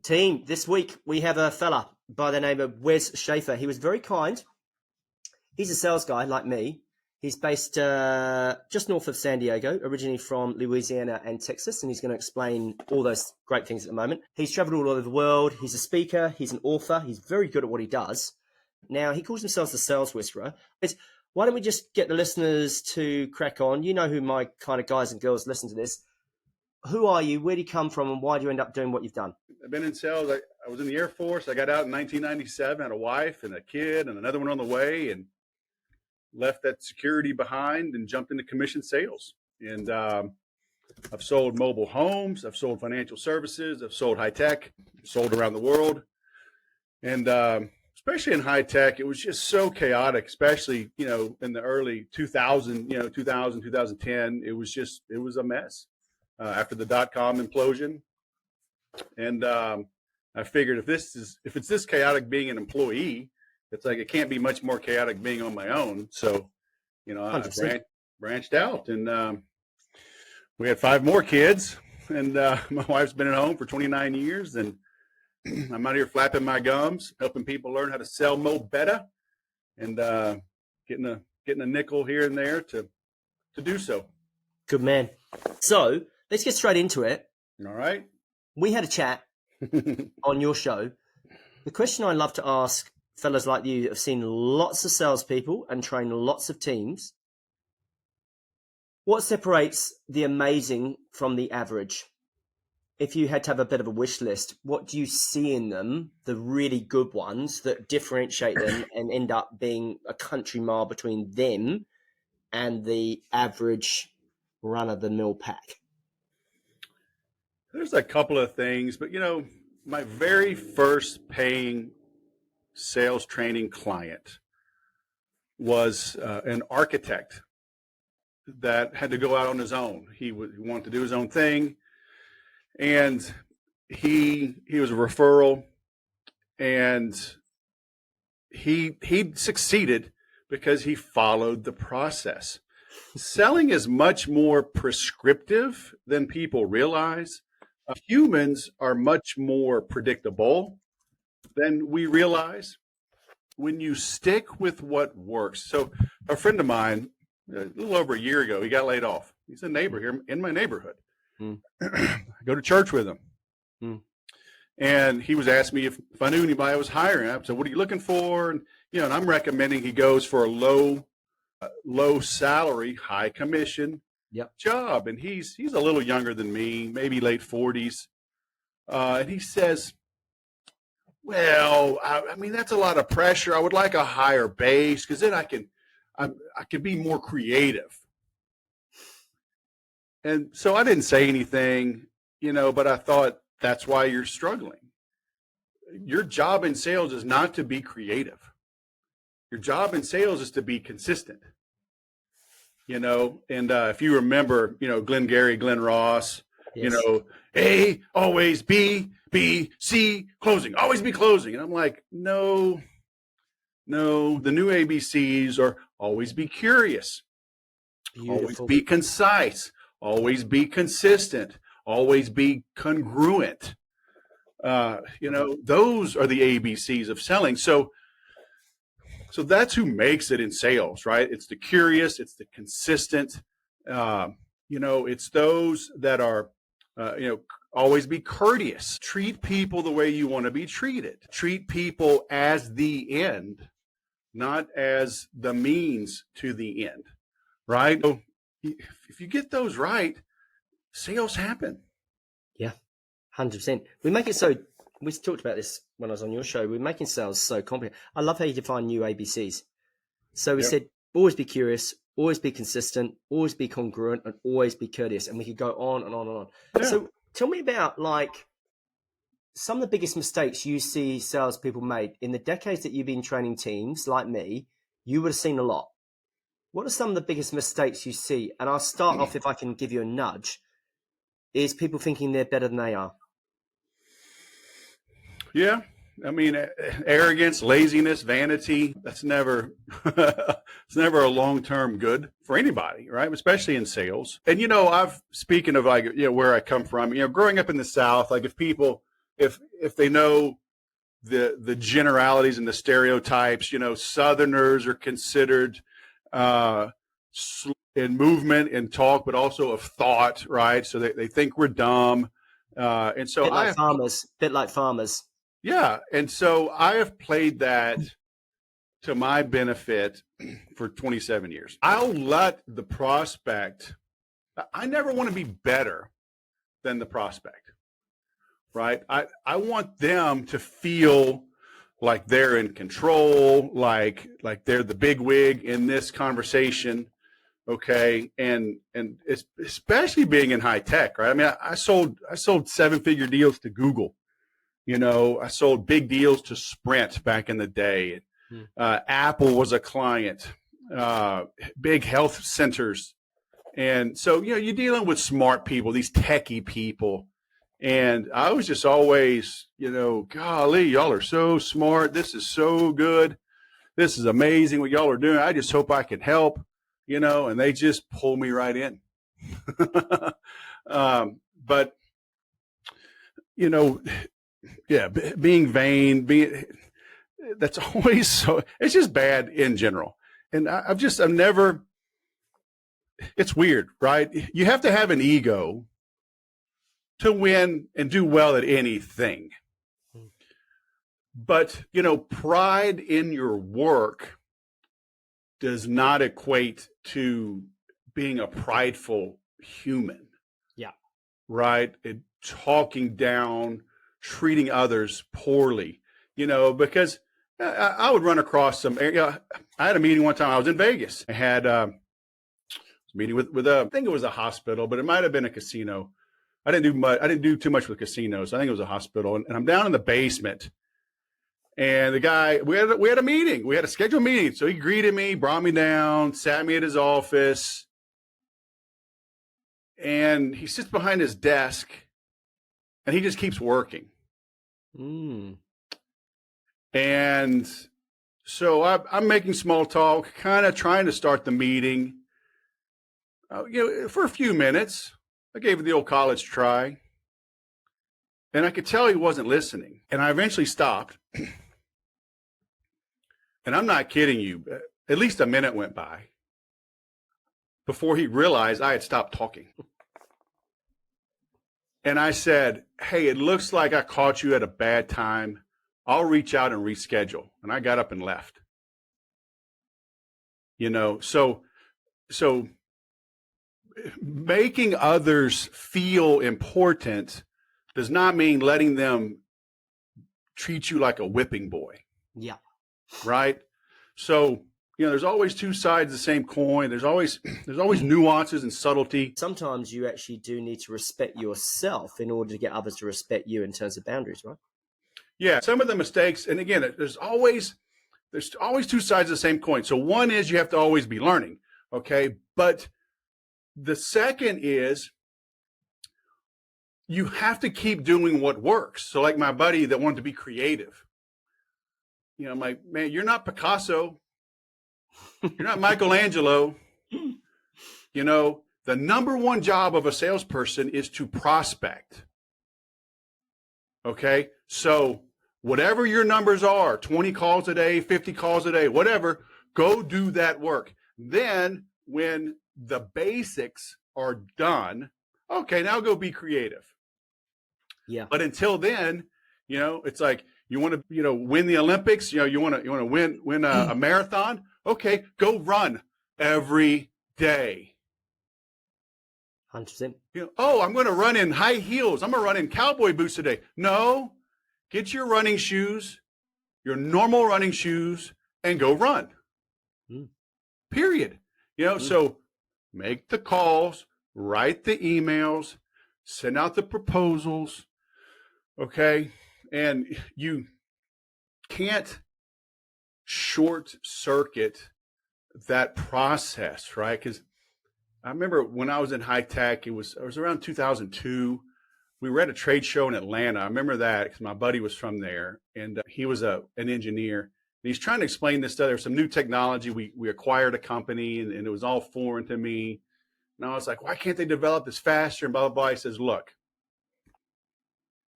Team, this week we have a fella by the name of Wes Schaeffer. He was very kind. He's a sales guy like me. He's based just north of San Diego, originally from Louisiana and Texas, and he's going to explain all those great things at the moment. He's traveled all over the world. He's a speaker. He's an author. He's very good at what he does. Now, he calls himself the Sales Whisperer. Why don't we just get the listeners to crack on? You know who my kind of guys and girls listen to this. Who are you? Where do you come from? And why do you end up doing what you've done? I've been in sales. I was in the Air Force. I got out in 1997, had a wife and a kid and another one on the way, and left that security behind and jumped into commission sales. And I've sold mobile homes. I've sold financial services. I've sold high tech, sold around the world. And especially in high tech, it was just so chaotic, especially, in the early 2000, 2010, it was a mess after the dot-com implosion. And I figured if it's this chaotic being an employee, it's like it can't be much more chaotic being on my own. So, I branched out, and we had 5 more kids, and my wife's been at home for 29 years, and I'm out here flapping my gums, helping people learn how to sell more better, and getting a nickel here and there to do so. Good man. So let's get straight into it. All right. We had a chat on your show. The question I love to ask fellas like you that have seen lots of salespeople and trained lots of teams: what separates the amazing from the average? If you had to have a bit of a wish list, what do you see in them, the really good ones that differentiate them and end up being a country mile between them and the average run-of-the-mill pack? There's a couple of things, but my very first paying sales training client was an architect that had to go out on his own. He wanted to do his own thing, and he was a referral, and he succeeded because he followed the process. Selling is much more prescriptive than people realize. Humans are much more predictable than we realize when you stick with what works. So a friend of mine, a little over a year ago, he got laid off. He's a neighbor here in my neighborhood. I go to church with him. And he was asking me if I knew anybody I was hiring. I said, what are you looking for? And, and I'm recommending he goes for a low salary, high commission job. And he's a little younger than me, maybe late 40s. And he says, well, I mean, that's a lot of pressure. I would like a higher base because then I can be more creative. And so I didn't say anything, but I thought that's why you're struggling. Your job in sales is not to be creative. Your job in sales is to be consistent. And if you remember, Glengarry Glen Ross, yes. A, always B, C, closing, always be closing. And I'm like, no, the new ABCs are always be curious, Beautiful. Always be concise, always be consistent, always be congruent. Those are the ABCs of selling. So that's who makes it in sales, right? It's the curious, it's the consistent, it's those that are, always be courteous. Treat people the way you want to be treated. Treat people as the end, not as the means to the end, right? So if you get those right, sales happen. Yeah, 100%. We talked about this when I was on your show. We're making sales so complicated. I love how you define new ABCs. So we said, always be curious, always be consistent, always be congruent, and always be courteous. And we could go on and on and on. Yeah. So tell me about some of the biggest mistakes you see salespeople made in the decades that you've been training teams like me. You would have seen a lot. What are some of the biggest mistakes you see? And I'll start off, if I can give you a nudge, is people thinking they're better than they are. Yeah. I mean, arrogance, laziness, vanity, that's never, it's never a long-term good for anybody, right? Especially in sales. And, speaking of where I come from, growing up in the South, if if they know the generalities and the stereotypes, Southerners are considered in movement and talk, but also of thought, right? So they think we're dumb. And so bit like farmers. Yeah. And so I have played that to my benefit for 27 years. I'll let the prospect, I never want to be better than the prospect, right? I want them to feel like they're in control, like they're the big wig in this conversation. Okay. And it's especially being in high tech, right? I mean, I sold 7-figure deals to Google. I sold big deals to Sprint back in the day. Apple was a client, big health centers. And so, you're dealing with smart people, these techie people. And I was just always, golly, y'all are so smart. This is so good. This is amazing what y'all are doing. I just hope I can help, and they just pull me right in. But, yeah, being vain, that's always so, it's just bad in general. And I've never, it's weird, right? You have to have an ego to win and do well at anything. But, pride in your work does not equate to being a prideful human. Yeah. Right? Talking down, treating others poorly, because I would run across some, I had a meeting one time. I was in Vegas. I had a meeting with I think it was a hospital, but it might have been a casino. I didn't do too much with casinos. I think it was a hospital. And I'm down in the basement. And the guy, we had a meeting. We had a scheduled meeting. So he greeted me, brought me down, sat me at his office. And he sits behind his desk and he just keeps working. And so I'm making small talk, kind of trying to start the meeting. For a few minutes, I gave it the old college try. And I could tell he wasn't listening. And I eventually stopped. And I'm not kidding you. At least a minute went by before he realized I had stopped talking. And I said, hey, it looks like I caught you at a bad time. I'll reach out and reschedule. And I got up and left. So making others feel important does not mean letting them treat you like a whipping boy. Yeah. Right? So, there's always two sides of the same coin. There's always nuances and subtlety. Sometimes you actually do need to respect yourself in order to get others to respect you in terms of boundaries, right? Yeah, some of the mistakes, and again, there's always two sides of the same coin. So one is you have to always be learning, okay? But the second is you have to keep doing what works. So like my buddy that wanted to be creative, I'm like, man, you're not Picasso. You're not Michelangelo. The number one job of a salesperson is to prospect. Okay? So whatever your numbers are, 20 calls a day, 50 calls a day, whatever, go do that work. Then when the basics are done, okay, now go be creative. Yeah. But until then, it's like you want to, win the Olympics, you want to win a marathon. Okay, go run every day. 100%. I'm going to run in high heels. I'm going to run in cowboy boots today. No, get your running shoes, your normal running shoes, and go run. Period. So make the calls, write the emails, send out the proposals. Okay. And you can't short circuit that process, right? Because I remember when I was in high tech, it was around 2002. We were at a trade show in Atlanta. I remember that because my buddy was from there, and he was an engineer. And he's trying to explain this stuff. There's some new technology. We acquired a company, and it was all foreign to me. And I was like, why can't they develop this faster? And blah, blah, blah. He says, look,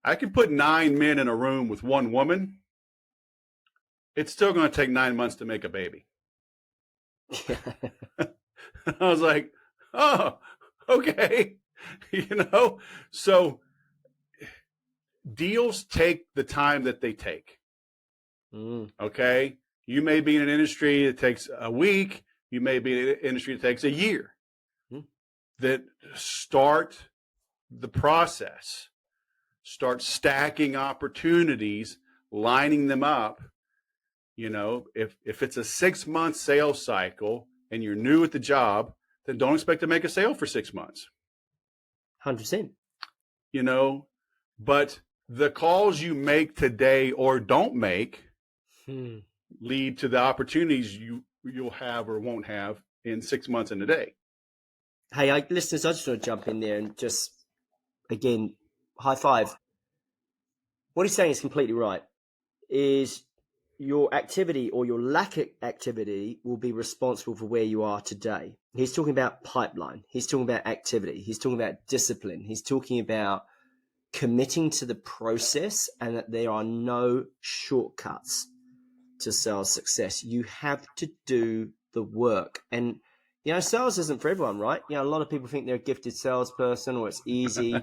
I could put 9 men in a room with one woman. It's still going to take 9 months to make a baby. I was like, oh, okay. So deals take the time that they take. Okay. You may be in an industry that takes a week. You may be in an industry that takes a year. That start the process, start stacking opportunities, lining them up. If it's a 6-month sales cycle and you're new at the job, then don't expect to make a sale for 6 months. 100%. But the calls you make today or don't make lead to the opportunities you'll have or won't have in 6 months and a day. Hey, listeners, I just want to jump in there and just, again, high five. What he's saying is completely right. Is your activity or your lack of activity will be responsible for where you are today. He's talking about pipeline. He's talking about activity. He's talking about discipline. He's talking about committing to the process and that there are no shortcuts to sales success. You have to do the work. And sales isn't for everyone, right? A lot of people think they're a gifted salesperson or it's easy.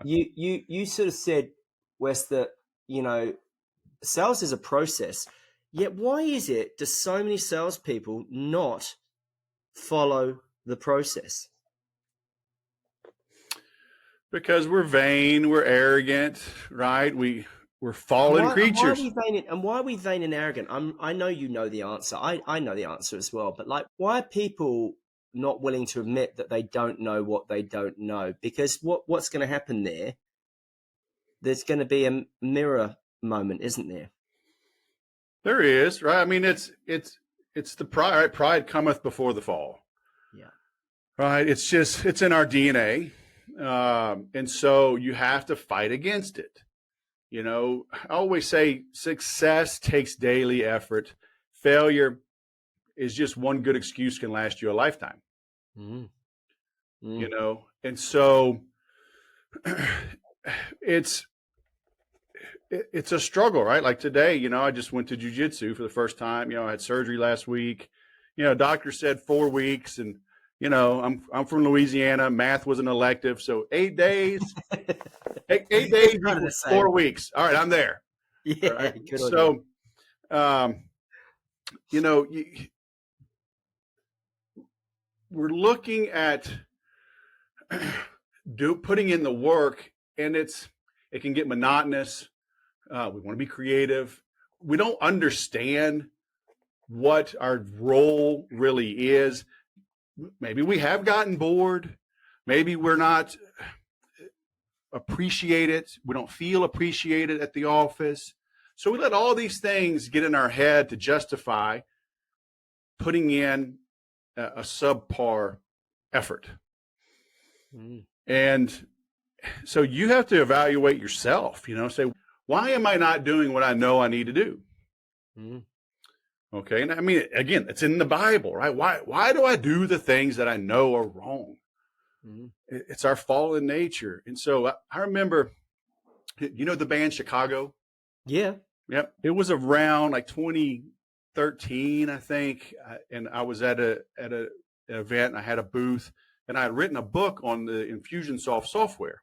You sort of said, Wes, that, sales is a process. Yet why is it do so many salespeople not follow the process? Because we're vain, we're arrogant, right? We're fallen creatures. Why are we vain and arrogant? I know you know the answer. I know the answer as well. But why are people not willing to admit that they don't know what they don't know? Because what's going to happen there? There's going to be a mirror moment, isn't there? There is, right? I mean, it's the pride. Right? Pride cometh before the fall. Yeah. Right. It's in our DNA, and so you have to fight against it. I always say success takes daily effort. Failure is just one good excuse can last you a lifetime. And so it's a struggle, right? Like today, I just went to Ju-Jitsu for the first time. I had surgery last week. Doctor said 4 weeks, and I'm from Louisiana. Math was an elective, so 8 days. 8 days equals 4 weeks. All right, I'm there. Yeah. Right? Good so, we're looking at putting in the work, and it can get monotonous. We want to be creative. We don't understand what our role really is. Maybe we have gotten bored. Maybe we're not appreciated. We don't feel appreciated at the office. So we let all these things get in our head to justify putting in a subpar effort. And so you have to evaluate yourself, say, why am I not doing what I know I need to do? Okay. And I mean, again, it's in the Bible, right? Why do I do the things that I know are wrong? It's our fallen nature. And so I remember, the band Chicago? Yeah. Yep. It was around like 2013, I think. And I was at an event and I had a booth and I had written a book on the Infusionsoft software.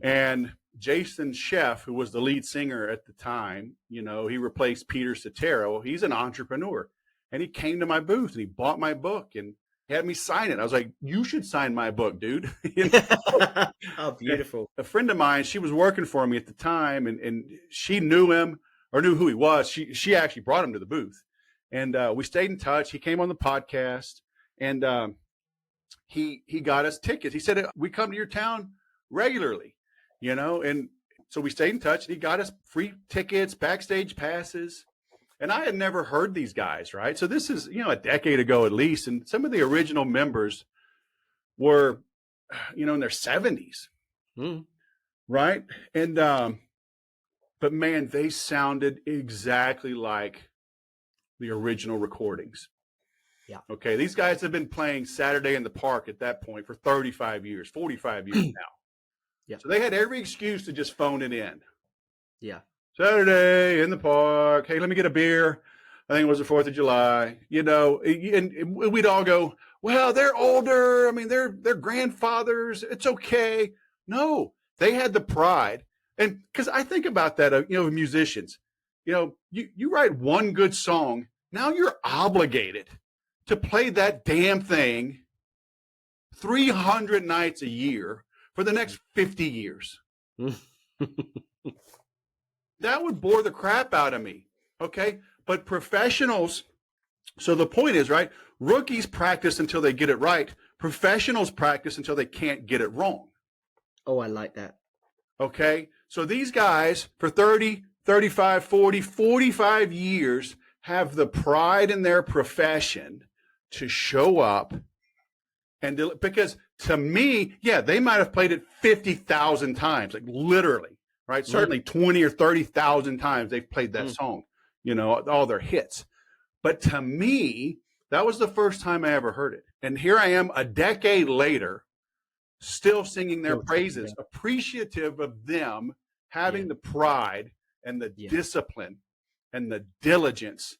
And Jason Scheff, who was the lead singer at the time, he replaced Peter Cetera. He's an entrepreneur. And he came to my booth and he bought my book and had me sign it. I was like, you should sign my book, dude. Oh, beautiful. A friend of mine, she was working for me at the time and she knew him or knew who he was. She actually brought him to the booth. And we stayed in touch. He came on the podcast and he got us tickets. He said, we come to your town regularly. And so we stayed in touch and he got us free tickets, backstage passes. And I had never heard these guys, right? So this is, a decade ago at least. And some of the original members were, in their 70s, right? And, but man, they sounded exactly like the original recordings. Yeah. Okay. These guys have been playing Saturday in the Park at that point for 35 years, 45 years now. Yeah. So they had every excuse to just phone it in. Yeah. Saturday in the park. Hey, let me get a beer. I think it was the 4th of July, and we'd all go, well, they're older. I mean, they're grandfathers. It's okay. No, they had the pride. And because I think about that, musicians, you write one good song. Now you're obligated to play that damn thing 300 nights a year for the next 50 years. That would bore the crap out of me. Okay. But professionals, so the point is, right? Rookies practice until they get it right. Professionals practice until they can't get it wrong. Oh, I like that. Okay. So these guys for 30, 35, 40, 45 years have the pride in their profession to show up. And because to me, yeah, they might have played it 50,000 times, like literally, right? Certainly 20 or 30,000 times they've played that song, all their hits. But to me, that was the first time I ever heard it. And here I am a decade later, still singing their praises, appreciative of them having the pride and the discipline and the diligence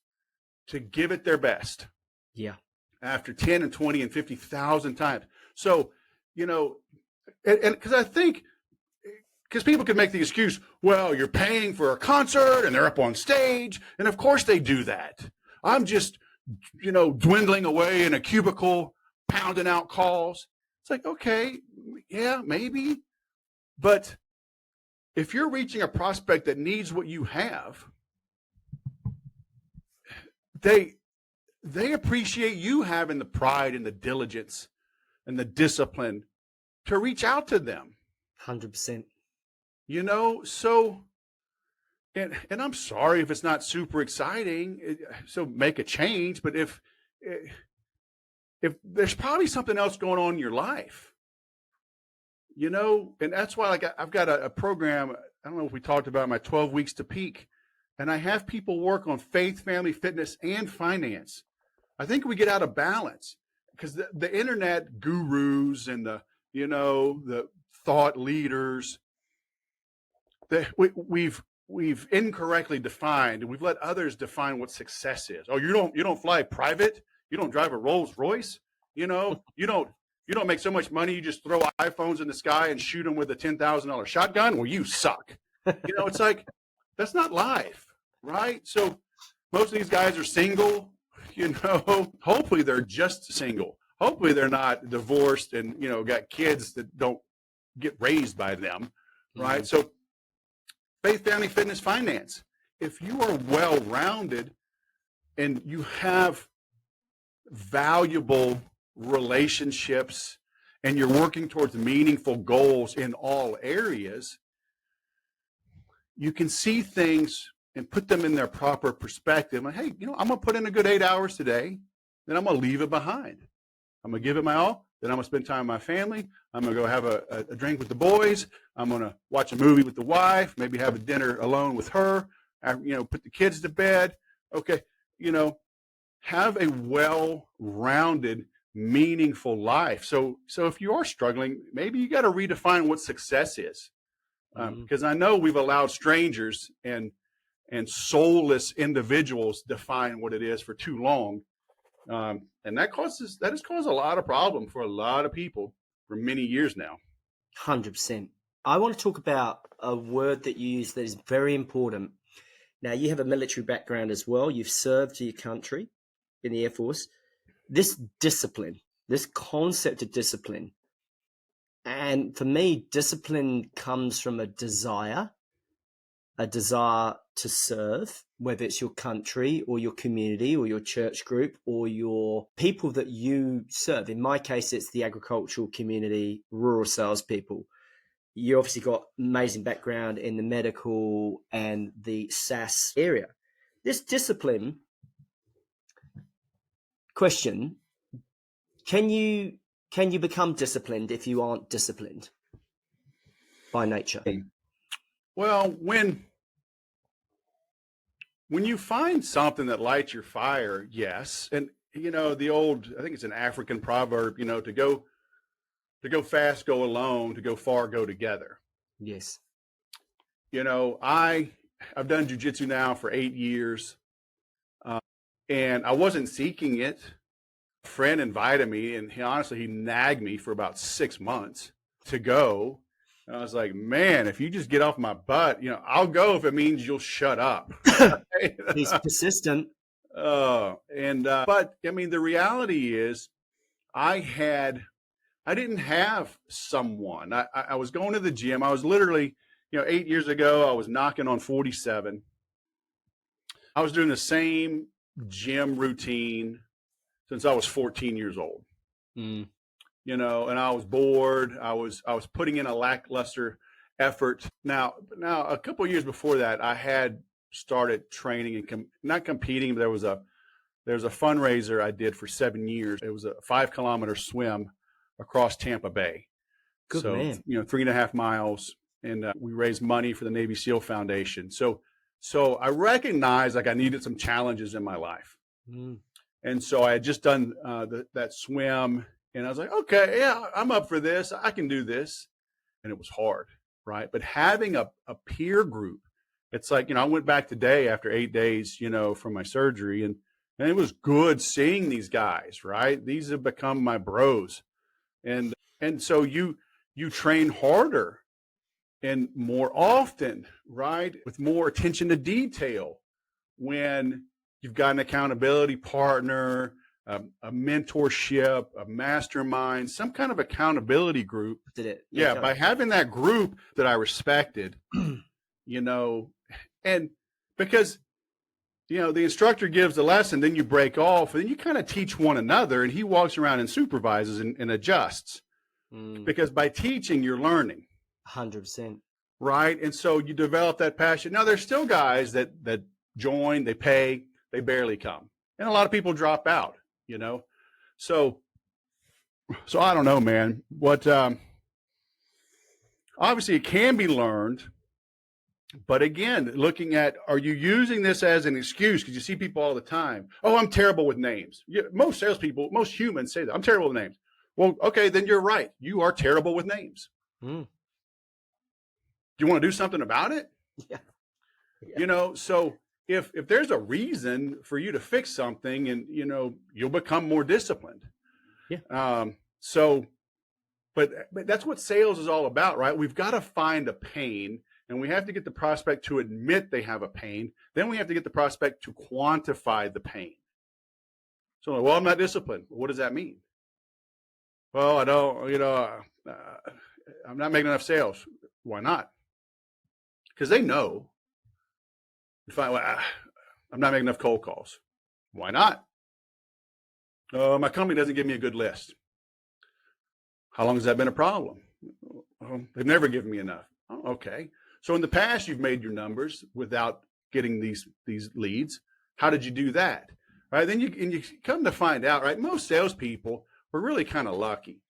to give it their best. Yeah. After 10 and 20 and 50,000 times. So, and because I think, because people can make the excuse, well, you're paying for a concert and they're up on stage. And of course they do that. I'm just, dwindling away in a cubicle, pounding out calls. It's like, okay, yeah, maybe. But if you're reaching a prospect that needs what you have, they appreciate you having the pride and the diligence and the discipline to reach out to them. 100%. So, and I'm sorry if it's not super exciting, so make a change. But if there's probably something else going on in your life, and that's why I've got a program. I don't know if we talked about my 12 weeks to peak, and I have people work on faith, family, fitness, and finance. I think we get out of balance because the internet gurus and the thought leaders, we've incorrectly defined, and we've let others define what success is. Oh, you don't fly private, you don't drive a Rolls Royce, you don't make so much money, you just throw iPhones in the sky and shoot them with a $10,000 shotgun. Well, you suck. It's like, that's not life, right? So most of these guys are single. Hopefully they're just single. Hopefully they're not divorced and, got kids that don't get raised by them, right? So faith, family, fitness, finance. If you are well-rounded and you have valuable relationships and you're working towards meaningful goals in all areas, you can see things and put them in their proper perspective. Like, hey, I'm going to put in a good 8 hours today, then I'm going to leave it behind. I'm going to give it my all, then I'm going to spend time with my family. I'm going to go have a drink with the boys. I'm going to watch a movie with the wife, maybe have a dinner alone with her, put the kids to bed. Okay, have a well-rounded, meaningful life. So if you are struggling, maybe you got to redefine what success is. Because I know we've allowed strangers and soulless individuals define what it is for too long. And that has caused a lot of problem for a lot of people for many years now. 100%. I want to talk about a word that you use that is very important. Now, you have a military background as well. You've served your country in the Air Force. This discipline, this concept of discipline, and for me, discipline comes from a desire to serve, whether it's your country or your community or your church group or your people that you serve. In my case, it's the agricultural community, rural salespeople. You obviously got amazing background in the medical and the SaaS area. This discipline question, can you become disciplined if you aren't disciplined by nature? Well, when you find something that lights your fire, yes. And, the old, I think it's an African proverb, to go to go fast, go alone, to go far, go together. Yes. You know, I've done Jiu-Jitsu now for 8 years, and I wasn't seeking it. A friend invited me, and he nagged me for about 6 months to go. And I was like, man, if you just get off my butt, you know, I'll go if it means you'll shut up. He's persistent. But I mean, the reality is I didn't have someone. I was going to the gym. I was literally, you know, 8 years ago, I was knocking on 47. I was doing the same gym routine since I was 14 years old. Mm. You know, and I was bored. I was putting in a lackluster effort. Now a couple of years before that, I had started training and not competing, but there was a fundraiser I did for 7 years. It was a 5-kilometer swim across Tampa Bay. Good so, man. you know, 3.5 miles, and we raised money for the Navy SEAL Foundation. So I recognized like I needed some challenges in my life. Mm. And so I had just done that swim, and I was like, okay, yeah, I'm up for this. I can do this. And it was hard, right? But having a peer group, it's like, you know, I went back today after 8 days, you know, from my surgery, and it was good seeing these guys, right? These have become my bros. And so you train harder and more often, right? With more attention to detail when you've got an accountability partner, a mentorship, a mastermind, some kind of accountability group. Did it? Yeah, by having that group that I respected, you know, and because, you know, the instructor gives the lesson, then you break off, and then you kind of teach one another, and he walks around and supervises and adjusts. Because by teaching, you're learning. 100%. Right? And so you develop that passion. Now, there's still guys that join, they pay, they barely come. And a lot of people drop out, you know. So I don't know, man. What obviously it can be learned. But again, looking at, are you using this as an excuse? Because you see people all the time. Oh, I'm terrible with names. Most salespeople, most humans say that. I'm terrible with names. Well, okay, then you're right. You are terrible with names. Do you want to do something about it? Yeah. You know, so if there's a reason for you to fix something, and, you know, you'll become more disciplined. Yeah. But that's what sales is all about, right? We've got to find a pain, and we have to get the prospect to admit they have a pain. Then we have to get the prospect to quantify the pain. So, well, I'm not disciplined. What does that mean? Well, I don't, you know, I'm not making enough sales. Why not? Because they know. I'm not making enough cold calls. Why not? My company doesn't give me a good list. How long has that been a problem? They've never given me enough. Oh, okay. So in the past, you've made your numbers without getting these leads. How did you do that? Right? Then you come to find out, right? Most salespeople were really kind of lucky.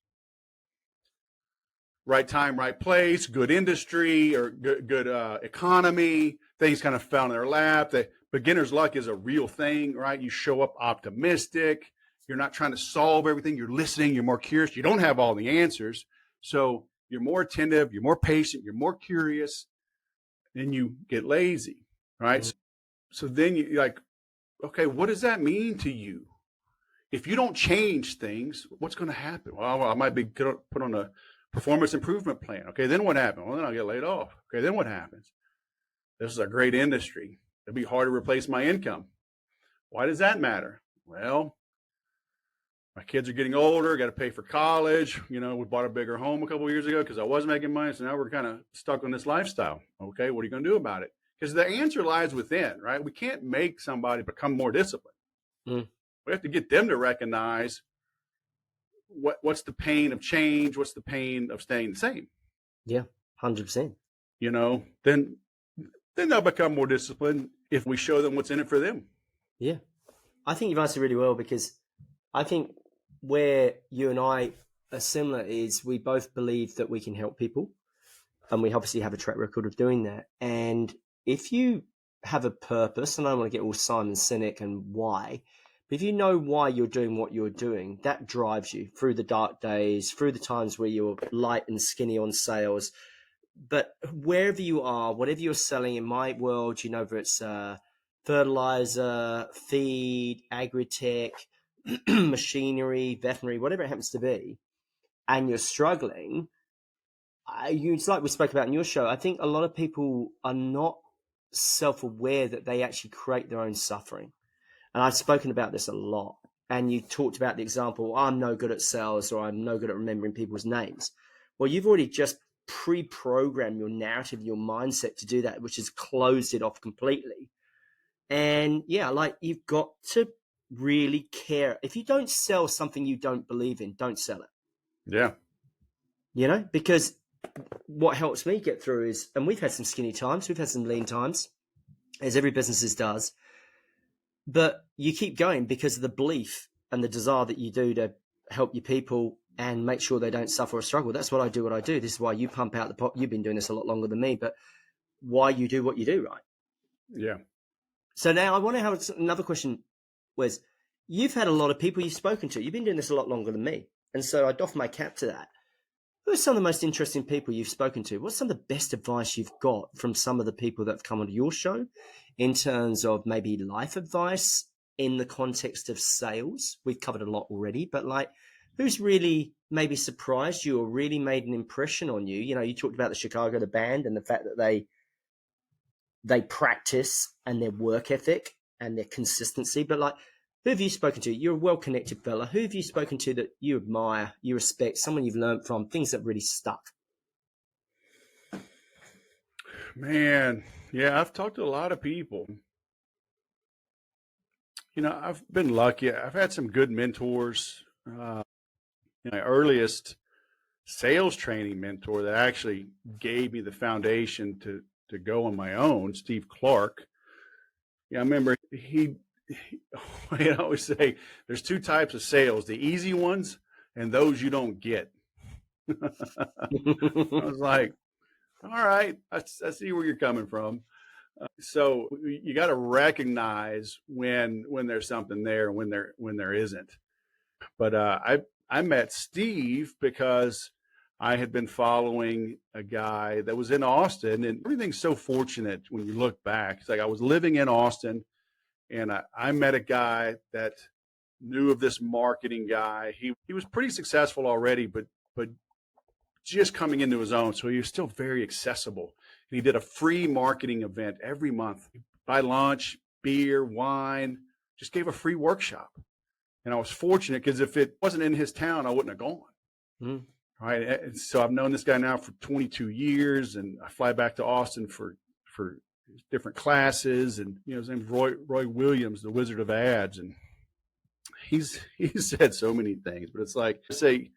Right time, right place, good industry, or good economy. Things kind of fell in their lap. The beginner's luck is a real thing, right? You show up optimistic. You're not trying to solve everything. You're listening. You're more curious. You don't have all the answers. So you're more attentive. You're more patient. You're more curious. Then you get lazy, right? Mm-hmm. So then you're like, okay, what does that mean to you? If you don't change things, what's going to happen? Well, I might be put on a performance improvement plan. Okay, then what happens? Well, then I'll get laid off. Okay, then what happens? This is a great industry. It'll be hard to replace my income. Why does that matter? Well, my kids are getting older. Got to pay for college. You know, we bought a bigger home a couple of years ago because I was making money. So now we're kind of stuck on this lifestyle. Okay, what are you going to do about it? Because the answer lies within, right? We can't make somebody become more disciplined. We have to get them to recognize what's the pain of change, what's the pain of staying the same. Yeah, 100%. You know, then they'll become more disciplined if we show them what's in it for them. Yeah, I think you've answered really well, because I think where you and I are similar is we both believe that we can help people, and we obviously have a track record of doing that. And if you have a purpose, and I don't want to get all Simon Sinek and why, But if you know why you're doing what you're doing, that drives you through the dark days, through the times where you're light and skinny on sales. But wherever you are, whatever you're selling in my world, you know, whether it's fertilizer, feed, agri-tech, machinery, veterinary, whatever it happens to be, and you're struggling, it's like we spoke about in your show. I think a lot of people are not self-aware that they actually create their own suffering. And I've spoken about this a lot. And you talked about the example, I'm no good at sales or I'm no good at remembering people's names. Well, you've already just pre-programmed your narrative, your mindset to do that, which has closed it off completely. And yeah, like you've got to really care. If you don't sell something you don't believe in, don't sell it. Yeah. You know, because what helps me get through is, and we've had some skinny times, we've had some lean times, as every business does, but you keep going because of the belief and the desire that you do to help your people and make sure they don't suffer or struggle. That's what I do, This is why you pump out the pot. You've been doing this a lot longer than me, but why you do what you do, right? Yeah. So now I want to have another question, Wes. You've had a lot of people you've spoken to. You've been doing this a lot longer than me. And so I doff my cap to that. Who are some of the most interesting people you've spoken to? What's some of the best advice you've got from some of the people that have come onto your show in terms of maybe life advice in the context of sales? We've covered a lot already, but like who's really maybe surprised you or really made an impression on you? You know, you talked about the Chicago, the band, and the fact that they practice and their work ethic and their consistency, but like, who have you spoken to? You're a well-connected fella. Who have you spoken to that you admire, you respect, someone you've learned from, things that really stuck? Man, yeah, I've talked to a lot of people. You know, I've been lucky. I've had some good mentors. My earliest sales training mentor that actually gave me the foundation to go on my own, Steve Clark. Yeah, I remember I always say there's two types of sales, the easy ones and those you don't get. I was like, all right, I see where you're coming from. So you got to recognize when there's something there and when there isn't. But I met Steve because I had been following a guy that was in Austin, and everything's so fortunate when you look back. It's like I was living in Austin, and I met a guy that knew of this marketing guy. He was pretty successful already, but just coming into his own. So he was still very accessible. And he did a free marketing event every month. Buy lunch, beer, wine, just gave a free workshop. And I was fortunate because if it wasn't in his town, I wouldn't have gone. Mm. Right. And so I've known this guy now for 22 years, and I fly back to Austin for different classes. And his name's Roy Williams, the Wizard of Ads, and he's said so many things. But it's like say,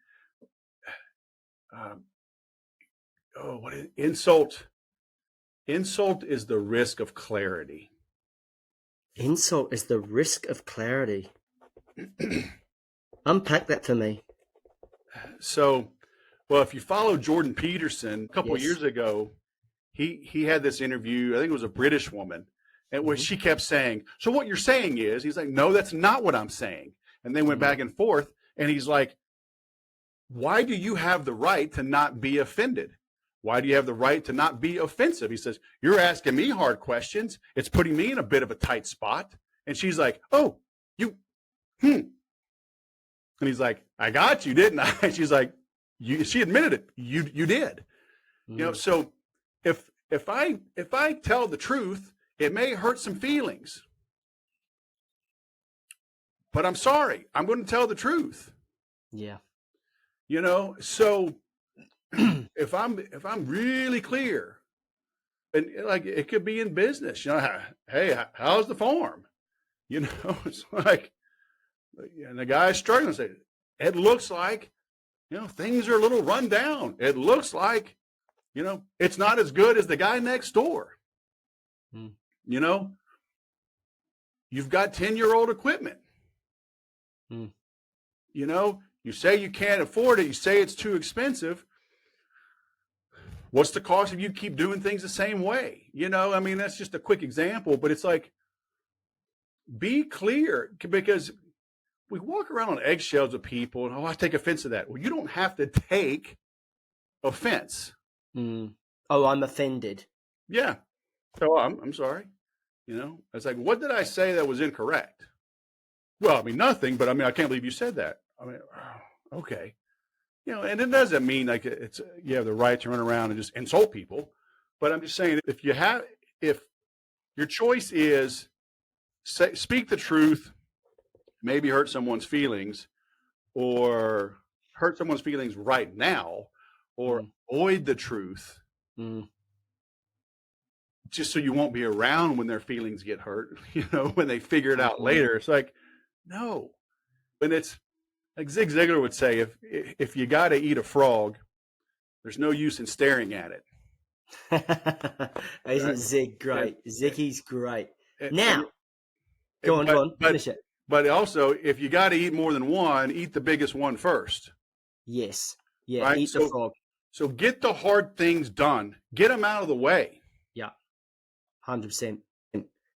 what is insult? Insult is the risk of clarity. Insult is the risk of clarity. Unpack that for me. So, well, if you follow Jordan Peterson, a couple of years ago, he had this interview. I think it was a British woman, and where she kept saying, "So what you're saying is?" He's like, "No, that's not what I'm saying." And they went back and forth, and he's like, "Why do you have the right to not be offended? Why do you have the right to not be offensive?" He says, "You're asking me hard questions. It's putting me in a bit of a tight spot." And she's like, "Oh, and he's like, "I got you, didn't I?" She's like, she admitted it. You did. So if I tell the truth, it may hurt some feelings. But I'm sorry. I'm going to tell the truth. Yeah. So if I'm really clear, and like it could be in business, hey, how's the farm? It's like, and the guy's struggling. Say, it looks like, things are a little run down. It looks like, it's not as good as the guy next door. You've got 10-year-old equipment. You say you can't afford it. You say it's too expensive. What's the cost if you keep doing things the same way? That's just a quick example, but it's like, be clear, because we walk around on eggshells with people, and I take offense to that. Well, you don't have to take offense. Oh, I'm offended. Yeah. So I'm sorry. It's like, what did I say that was incorrect? Well, I mean, nothing, but I can't believe you said that. Okay. And it doesn't mean like you have the right to run around and just insult people. But I'm just saying, if your choice is speak the truth, maybe hurt someone's feelings, or hurt someone's feelings right now, or avoid the truth, just so you won't be around when their feelings get hurt, when they figure it out later. It's like, no. And it's like Zig Ziglar would say, if you got to eat a frog, there's no use in staring at it. Isn't Zig great? Ziggy's great. Now, go on, finish it. But also, if you got to eat more than one, eat the biggest one first. Yes. Yeah, right? Eat the frog. So get the hard things done. Get them out of the way. Yeah, 100%.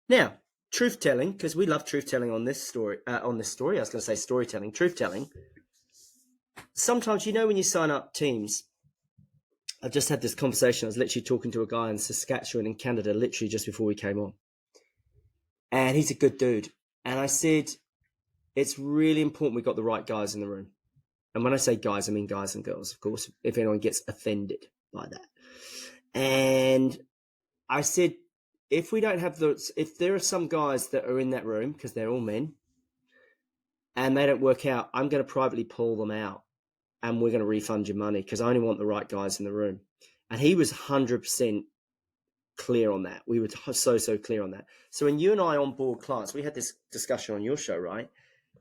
Now, truth-telling, because we love truth-telling on this story. I was going to say storytelling. Truth-telling. Sometimes, when you sign up teams, I've just had this conversation. I was literally talking to a guy in Saskatchewan in Canada, literally just before we came on. And he's a good dude. And I said, it's really important we got the right guys in the room. And when I say guys, I mean guys and girls, of course, if anyone gets offended by that. And I said, if we don't have if there are some guys that are in that room, because they're all men, and they don't work out, I'm going to privately pull them out and we're going to refund your money because I only want the right guys in the room. And he was 100% clear on that. We were so clear on that. So when you and I onboard clients, we had this discussion on your show, right?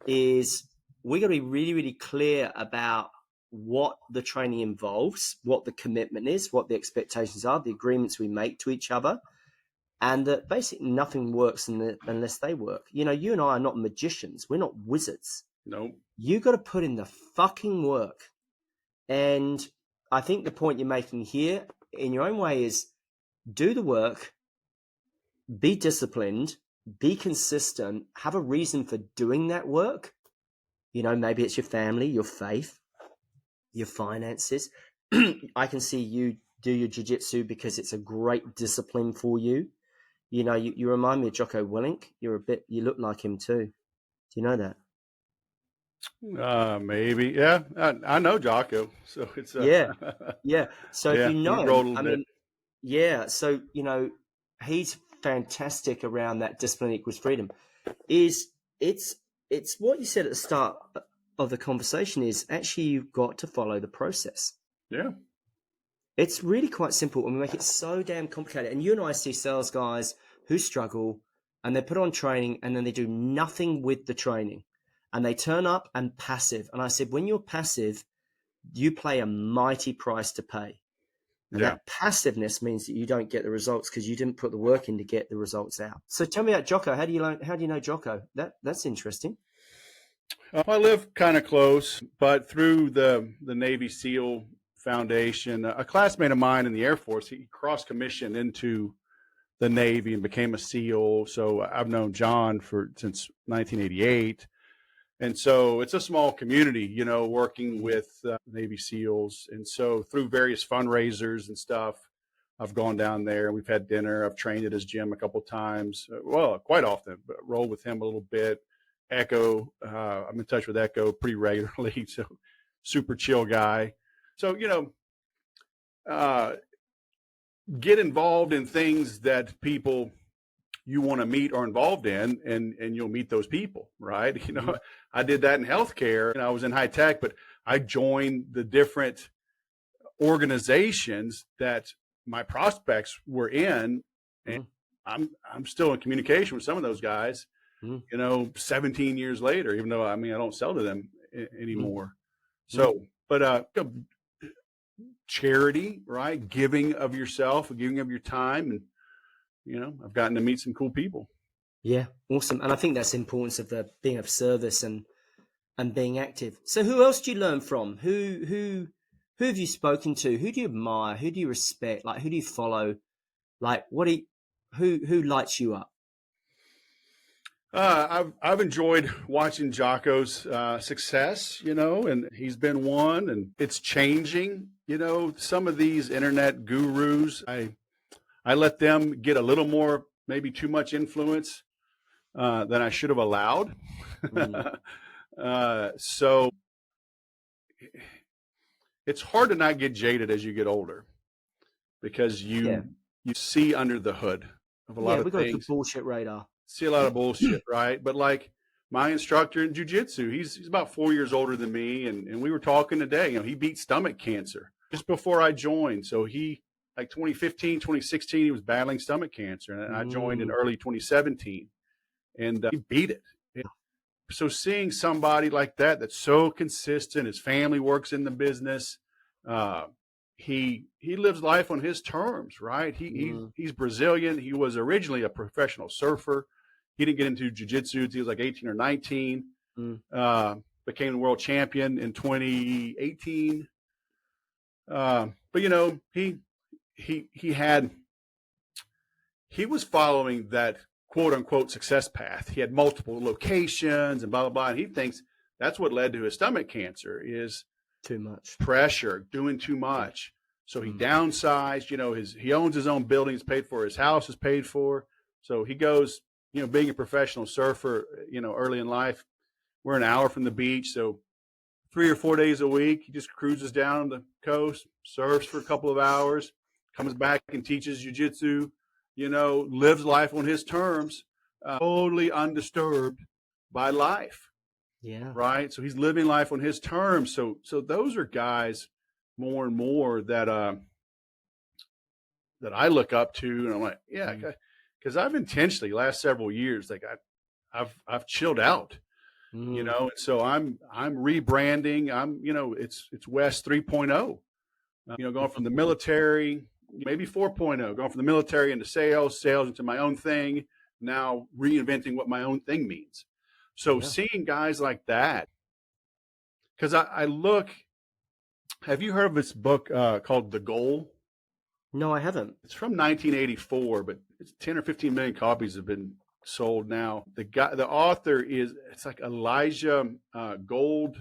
Is we got to be really, really clear about what the training involves, what the commitment is, what the expectations are, the agreements we make to each other, and that basically nothing works unless they work. You and I are not magicians. We're not wizards. No. You got to put in the fucking work. And I think the point you're making here in your own way is do the work, be disciplined, be consistent, have a reason for doing that work. Maybe it's your family, your faith, your finances. I can see you do your jiu-jitsu because it's a great discipline for you. You remind me of Jocko Willink. You look like him too. Do you know that? Maybe. Yeah. I know Jocko. So it's yeah. So yeah, if you know him, bit. Yeah. So, he's fantastic around that discipline equals freedom. It's what you said at the start of the conversation is actually you've got to follow the process. Yeah. It's really quite simple and we make it so damn complicated. And you and I see sales guys who struggle and they put on training and then they do nothing with the training and they turn up and passive. And I said, when you're passive, you pay a mighty price to pay. And that passiveness means that you don't get the results because you didn't put the work in to get the results out. So tell me about Jocko. How do you know Jocko? That's interesting. I live kind of close, but through the Navy SEAL Foundation, a classmate of mine in the Air Force, he cross commissioned into the Navy and became a SEAL. So I've known John since 1988. And so it's a small community, working with Navy SEALs. And so through various fundraisers and stuff, I've gone down there and we've had dinner. I've trained at his gym a couple of times. Well, quite often, but roll with him a little bit. Echo, I'm in touch with Echo pretty regularly. So super chill guy. So, get involved in things that people you want to meet are involved in, and you'll meet those people, right? I did that in healthcare and I was in high tech, but I joined the different organizations that my prospects were in. And I'm still in communication with some of those guys, 17 years later, even though, I don't sell to them anymore. So, but, charity, right? Giving of yourself, giving of your time. And, I've gotten to meet some cool people. Yeah. Awesome. And I think that's the importance of being of service and being active. So who else do you learn from? Who have you spoken to? Who do you admire? Who do you respect? Like, who do you follow? Like, who lights you up? I've enjoyed watching Jocko's success, and he's been one, and it's changing. Some of these internet gurus, I let them get a little more, maybe too much influence than I should have allowed. So it's hard to not get jaded as you get older, because you see under the hood of a lot of we got things. the bullshit radar. See a lot of bullshit, right? But like my instructor in Ju-Jitsu, he's about 4 years older than me, and we were talking today. He beat stomach cancer just before I joined. So he, like 2015, 2016, he was battling stomach cancer, and I joined in early 2017, and he beat it. So seeing somebody like that that's so consistent, his family works in the business, he lives life on his terms, right? He's Brazilian. He was originally a professional surfer. He didn't get into jiu-jitsu until he was like 18 or 19. Became the world champion in 2018. But he was following that quote unquote success path. He had multiple locations and blah blah blah. And he thinks that's what led to his stomach cancer, is too much pressure, doing too much. So he downsized. He owns his own building. It's paid for. His house is paid for. So he goes. Being a professional surfer, early in life, we're an hour from the beach. So 3 or 4 days a week, he just cruises down the coast, surfs for a couple of hours, comes back and teaches jiu-jitsu, lives life on his terms, totally undisturbed by life. Yeah. Right. So he's living life on his terms. So those are guys more and more that I look up to, and I'm like, yeah, because I've intentionally last several years, like I've chilled out, and so I'm rebranding. It's Wes 3.0, going from the military, maybe 4.0, going from the military into sales into my own thing, now reinventing what my own thing means. So seeing guys like that, because I look, have you heard of this book called The Goal? No, I haven't. It's from 1984, but it's 10 or 15 million copies have been sold now. The author it's like Elijah Goldblatt.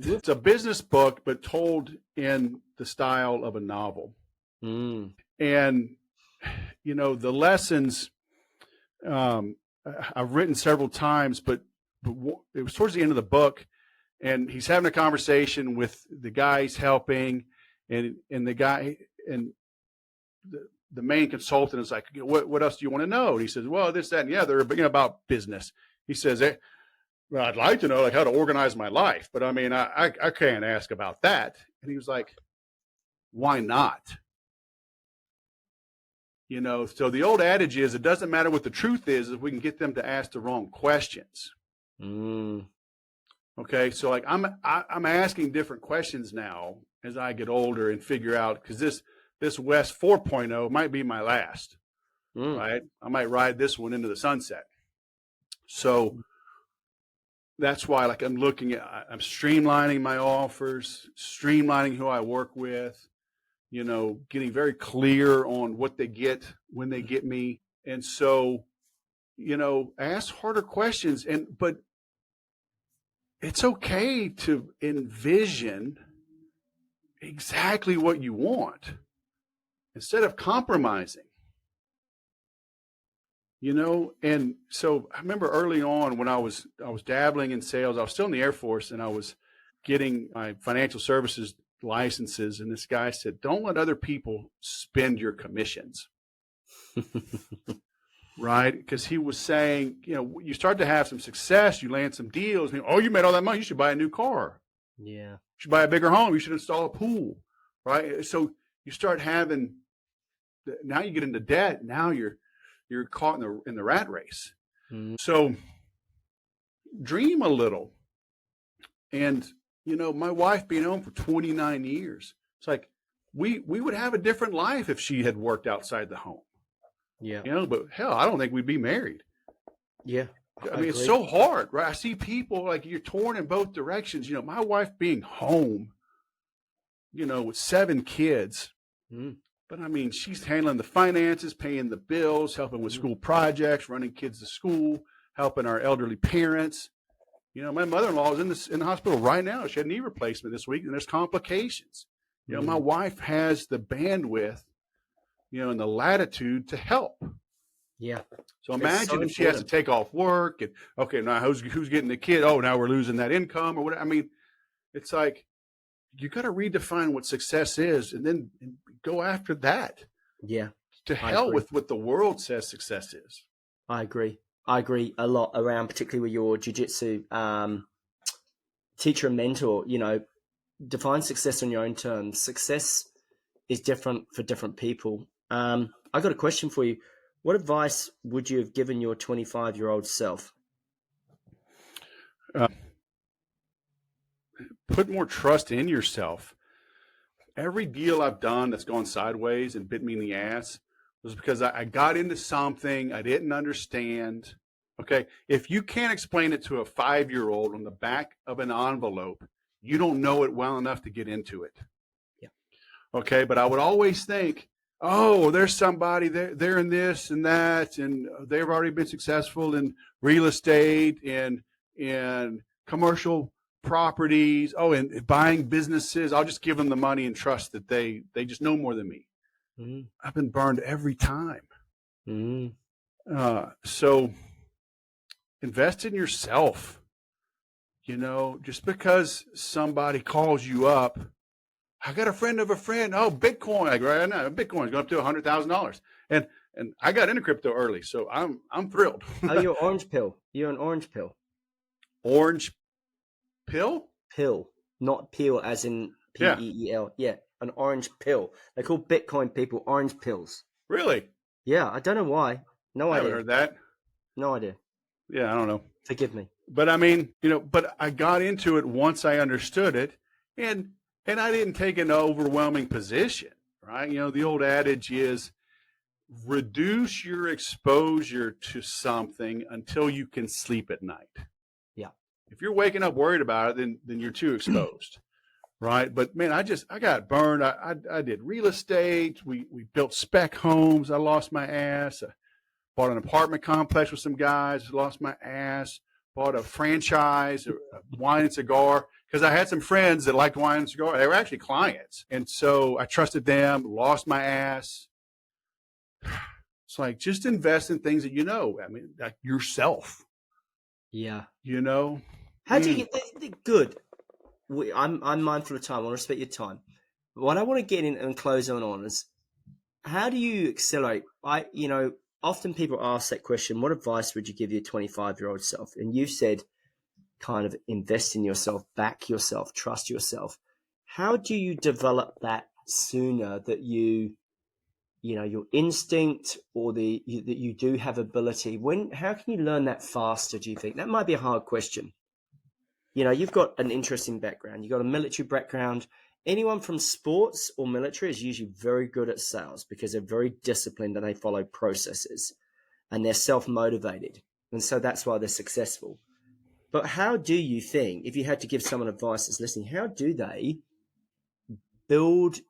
It's a business book, but told in the style of a novel. And, the lessons I've written several times, but it was towards the end of the book, and he's having a conversation with the guy he's helping, and the guy and the main consultant is like, what else do you want to know? And he says, well, this, that, and the other, about business. He says, well, I'd like to know how to organize my life, but I mean, I can't ask about that. And he was like, why not? So the old adage is, it doesn't matter what the truth is if we can get them to ask the wrong questions. Okay, so I'm asking different questions now as I get older and figure out, because this Wes 4.0 might be my last, right? I might ride this one into the sunset. So that's why, I'm I'm streamlining my offers, streamlining who I work with, getting very clear on what they get when they get me. And so, ask harder questions, but it's okay to envision exactly what you want instead of compromising, And so I remember early on when I was dabbling in sales, I was still in the Air Force, and I was getting my financial services licenses. And this guy said, don't let other people spend your commissions. Right? Because he was saying, you start to have some success, you land some deals. And, you made all that money, you should buy a new car. Yeah. You should buy a bigger home. You should install a pool. Right? So you start having, now you get into debt. Now you're caught in the rat race. So dream a little. And, my wife being home for 29 years, it's like we would have a different life if she had worked outside the home. Yeah. But hell, I don't think we'd be married. Yeah. I mean, it's so hard, right? I see people you're torn in both directions. My wife being home, with 7 kids, But I mean, she's handling the finances, paying the bills, helping with school projects, running kids to school, helping our elderly parents. You know, my mother-in-law is in the hospital right now. She had a knee replacement this week, and there's complications. You know, my wife has the bandwidth, you know, and the latitude to help. Yeah. So imagine if she has to take off work and, okay, now who's getting the kid? Oh, now we're losing that income or whatever. I mean, it's like, you got to redefine what success is and then go after that. Yeah. To hell with what the world says success is. I agree a lot around, particularly with your jiu-jitsu teacher and mentor. You know, define success on your own terms. Success is different for different people. I got a question for you. What advice would you have given your 25-year-old self? Put more trust in yourself. Every deal I've done that's gone sideways and bit me in the ass was because I got into something I didn't understand. Okay, if you can't explain it to a 5-year-old on the back of an envelope, you don't know it well enough to get into it. Yeah. Okay, but I would always think, oh, there's somebody, they're in this and that, and they've already been successful in real estate and commercial properties, and buying businesses. I'll just give them the money and trust that they just know more than me. Mm-hmm. I've been burned every time. Mm-hmm. So invest in yourself. You know, just because somebody calls you up, I got a friend of a friend. Oh, Bitcoin! Like, right now, Bitcoin's going up to $100,000, and I got into crypto early, so I'm thrilled. Oh, you're orange pill. You're an orange pill. Orange pill? Pill, not peel as in P-E-E-L. Yeah, an orange pill. They call Bitcoin people orange pills. Really? Yeah, I don't know why. No idea. I haven't heard that. No idea. Yeah, I don't know. Forgive me. But I mean, you know, but I got into it once I understood it, and I didn't take an overwhelming position, right? You know, the old adage is reduce your exposure to something until you can sleep at night. Yeah. If you're waking up worried about it, then you're too exposed, right? But man, I got burned. I did real estate. We built spec homes. I lost my ass. I bought an apartment complex with some guys. Lost my ass. Bought a franchise, a wine and cigar, because I had some friends that liked wine and cigar. They were actually clients. And so I trusted them, lost my ass. It's like, just invest in things that you know. I mean, like yourself. Yeah. You know? How do you get good? I'm mindful of time. I want to respect your time. What I want to get in and close on is, how do you accelerate? Often people ask that question, what advice would you give your 25-year-old self? And you said kind of invest in yourself, back yourself, trust yourself. How do you develop that sooner, that your instinct or that you do have ability? How can you learn that faster, do you think? That might be a hard question. You know, you've got an interesting background. You've got a military background. Anyone from sports or military is usually very good at sales because they're very disciplined and they follow processes and they're self-motivated. And so that's why they're successful. But how do you think, if you had to give someone advice that's listening, how do they build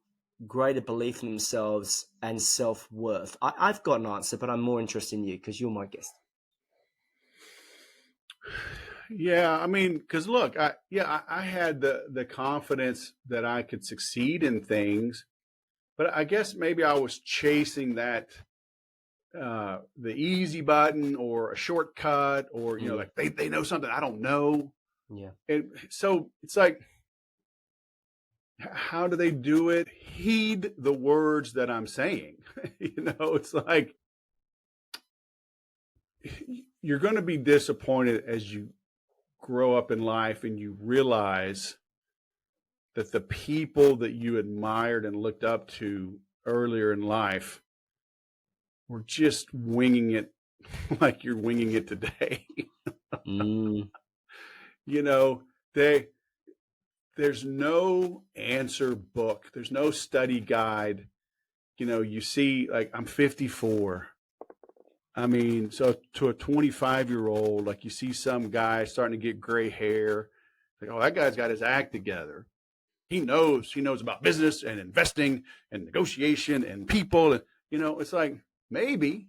greater belief in themselves and self-worth? I've got an answer, but I'm more interested in you because you're my guest. Yeah, I mean, because look, I had the confidence that I could succeed in things, but I guess maybe I was chasing that the easy button or a shortcut, or like they know something I don't know. Yeah, and so it's like, how do they do it? Heed the words that I'm saying. It's like you're going to be disappointed as you grow up in life and you realize that the people that you admired and looked up to earlier in life were just winging it like you're winging it today. There's no answer book. There's no study guide. You see, like, I'm 54. I mean, so to a 25-year-old, like, you see some guy starting to get gray hair. Like, oh, that guy's got his act together. he knows about business and investing and negotiation and people. And, it's like, maybe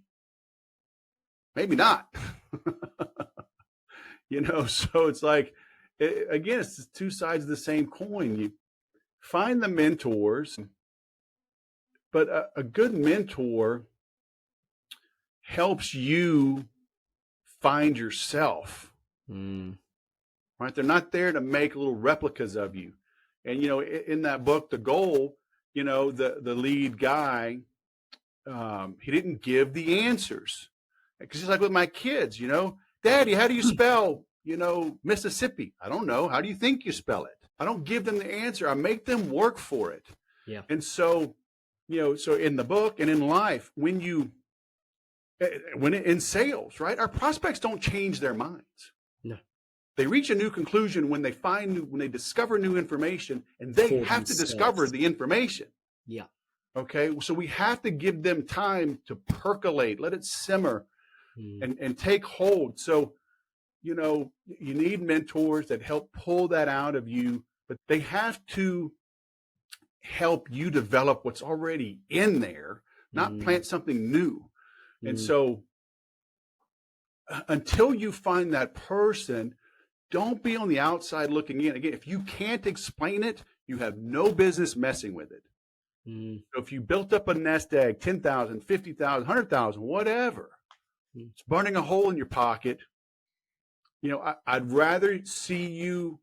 not. So it's like, again, it's two sides of the same coin. You find the mentors, but a good mentor helps you find yourself. Right? They're not there to make little replicas of you. And, in that book, The Goal, the lead guy, he didn't give the answers. Because it's like with my kids, Daddy, how do you spell, Mississippi? I don't know. How do you think you spell it? I don't give them the answer. I make them work for it. Yeah. And so, so in the book and in life, when in sales, right, our prospects don't change their minds. No. They reach a new conclusion when they discover new information, and they have to discover the information. Yeah. Okay. So we have to give them time to percolate, let it simmer and take hold. So, you need mentors that help pull that out of you, but they have to help you develop what's already in there, not plant something new. And so until you find that person, don't be on the outside looking in. Again, if you can't explain it, you have no business messing with it. So if you built up a nest egg, 10,000, 50,000, 100,000, whatever, it's burning a hole in your pocket. I'd rather see you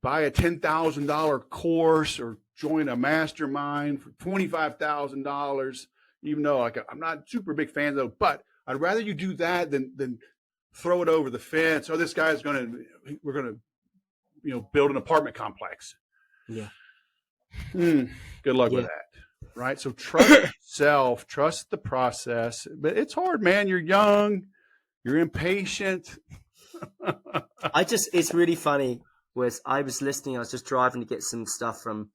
buy a $10,000 course or join a mastermind for $25,000, even though I'm not super big fan though, but I'd rather you do that than throw it over the fence. Oh, this guy's we're going to, build an apartment complex. Yeah. Good luck with that. Right. So trust yourself, trust the process, but it's hard, man. You're young, you're impatient. It's really funny, Wes. I was just driving to get some stuff from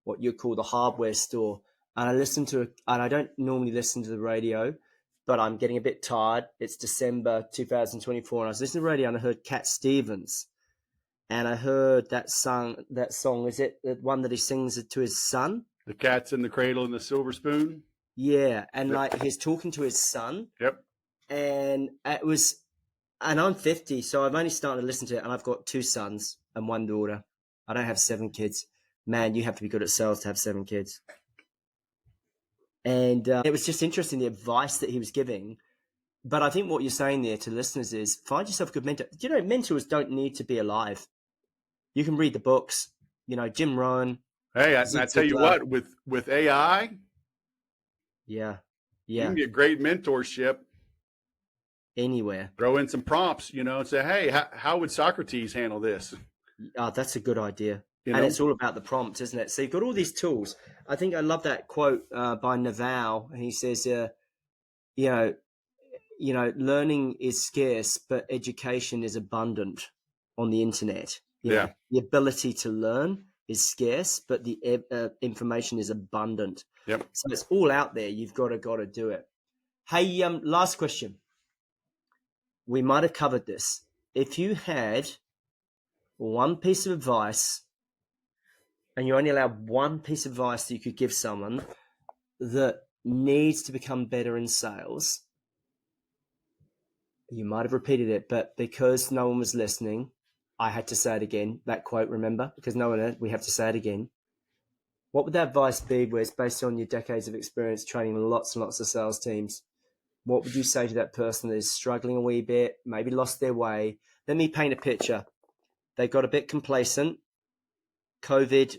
what you call the hardware store. And I don't normally listen to the radio, but I'm getting a bit tired. It's December 2024, and I was listening to the radio and I heard Cat Stevens, and I heard that song. Is it the one that he sings it to his son? The Cat's in the Cradle and the Silver Spoon. Yeah, and he's talking to his son. Yep. And and I'm 50, so I've only started to listen to it, and I've got 2 sons and 1 daughter. I don't have 7 kids. Man, you have to be good at sales to have 7 kids. And it was just interesting, the advice that he was giving. But I think what you're saying there to listeners is find yourself a good mentor. Mentors don't need to be alive. You can read the books, Jim Rohn. Hey, I tell you what, with AI, yeah, you can get great mentorship anywhere. Throw in some prompts, and say, hey, how would Socrates handle this? Oh, that's a good idea. And it's all about the prompt, isn't it? So you've got all these tools. I think I love that quote by Naval. He says, learning is scarce, but education is abundant on the internet. Yeah. The ability to learn is scarce, but the information is abundant. Yep. So it's all out there. You've got to do it. Hey, last question. We might have covered this. If you had one piece of advice, and you only allowed one piece of advice that you could give someone that needs to become better in sales, you might have repeated it, but because no one was listening, I had to say it again. That quote, remember? Because no one heard, we have to say it again. What would that advice be, Wes, based on your decades of experience training lots and lots of sales teams? What would you say to that person that is struggling a wee bit, maybe lost their way? Let me paint a picture. They got a bit complacent. COVID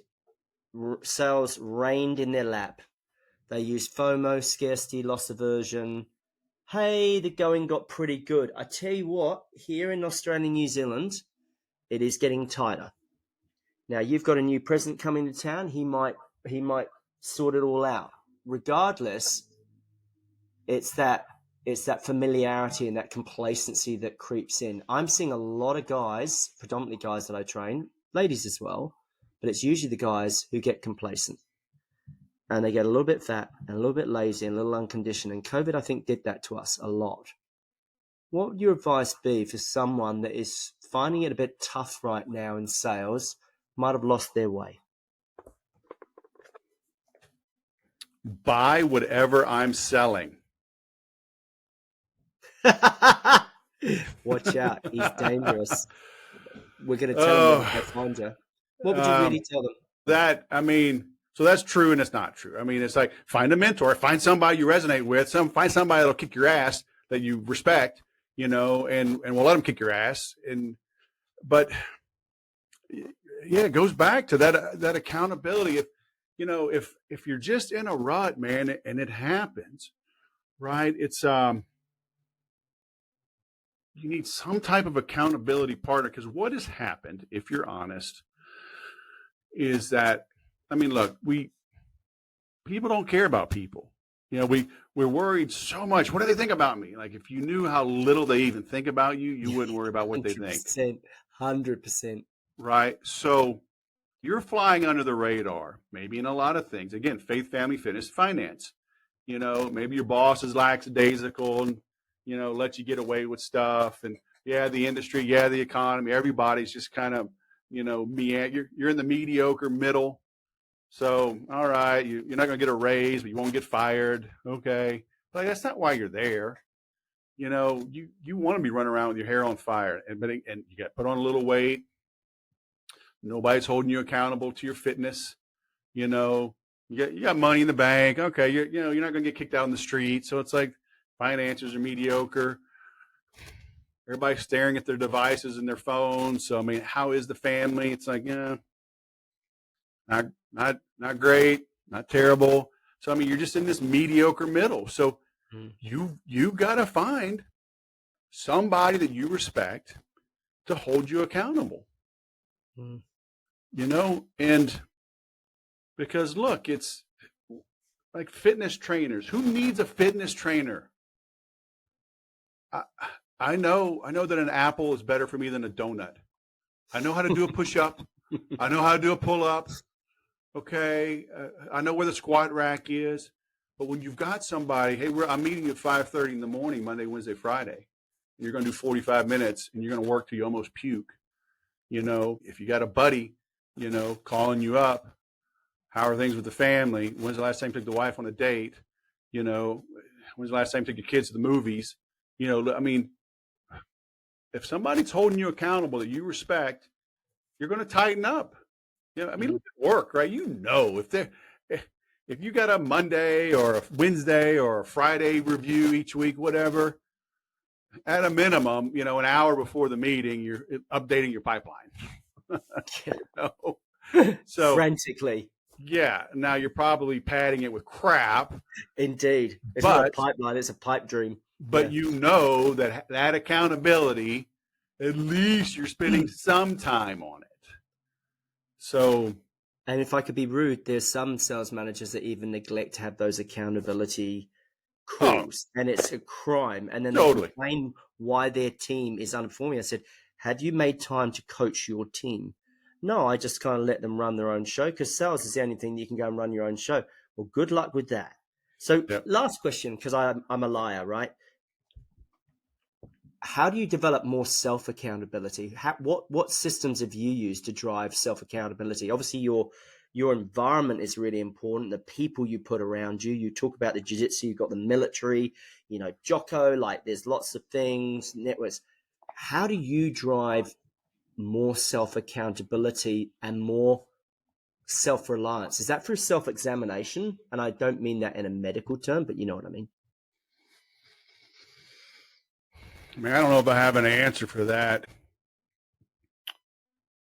sales rained in their lap. They used FOMO, scarcity, loss aversion. Hey, the going got pretty good. I tell you what, here in Australia and New Zealand, it is getting tighter. Now, you've got a new president coming to town. He might sort it all out. Regardless, it's that familiarity and that complacency that creeps in. I'm seeing a lot of guys, predominantly guys that I train, ladies as well, but it's usually the guys who get complacent. And they get a little bit fat and a little bit lazy and a little unconditioned. And COVID, I think, did that to us a lot. What would your advice be for someone that is finding it a bit tough right now in sales, might have lost their way? buy whatever I'm selling. Watch out. He's dangerous. We're going to tell them to go find you. What would you really tell them? So that's true and it's not true. I mean, it's like find a mentor, find somebody you resonate with, find somebody that'll kick your ass that you respect, and we'll let them kick your ass. But yeah, it goes back to that accountability. If you're just in a rut, man, and it happens, right? It's you need some type of accountability partner, because what has happened, if you're honest, is that, look, people don't care about people. We're worried so much. What do they think about me? Like, if you knew how little they even think about you, you wouldn't worry about what they think. 100%. Right. So you're flying under the radar, maybe in a lot of things. Again, faith, family, fitness, finance. Maybe your boss is lackadaisical and, lets you get away with stuff. And the industry, the economy, everybody's just kind of, you're in the mediocre middle. So, all right, you're not going to get a raise, but you won't get fired. Okay. But that's not why you're there. You want to be running around with your hair on fire, and you got to put on a little weight. Nobody's holding you accountable to your fitness. You got money in the bank. Okay. You're not going to get kicked out in the street. So it's like finances are mediocre. Everybody's staring at their devices and their phones. So, how is the family? It's like, not great, not terrible. So, you're just in this mediocre middle. So you got to find somebody that you respect to hold you accountable. And because look, it's like fitness trainers. Who needs a fitness trainer? I know that an apple is better for me than a donut. I know how to do a push-up. I know how to do a pull-up. Okay. I know where the squat rack is. But when you've got somebody, hey, I'm meeting you at 5:30 in the morning, Monday, Wednesday, Friday. And you're going to do 45 minutes and you're going to work till you almost puke. If you got a buddy, calling you up, how are things with the family? When's the last time you took the wife on a date? When's the last time you took your kids to the movies? If somebody's holding you accountable that you respect, you're going to tighten up. Look at work, right? If you got a Monday or a Wednesday or a Friday review each week, whatever, at a minimum, an hour before the meeting, you're updating your pipeline. So frantically. Yeah. Now you're probably padding it with crap. Indeed. It's not a pipeline, it's a pipe dream. But that accountability, at least you're spending some time on it. So, and if I could be rude, there's some sales managers that even neglect to have those accountability calls, and it's a crime. And then they complain why their team is underperforming. I said, have you made time to coach your team? No, I just kind of let them run their own show, because sales is the only thing you can go and run your own show. Well, good luck with that. So last question, because I'm a liar, right? How do you develop more self-accountability? What systems have you used to drive self-accountability? Obviously, your environment is really important. The people you put around you. You talk about the Jiu-Jitsu, you've got the military, Jocko, like there's lots of things, networks. How do you drive more self-accountability and more self-reliance? Is that through self-examination? And I don't mean that in a medical term, but you know what I mean. I don't know if I have an answer for that.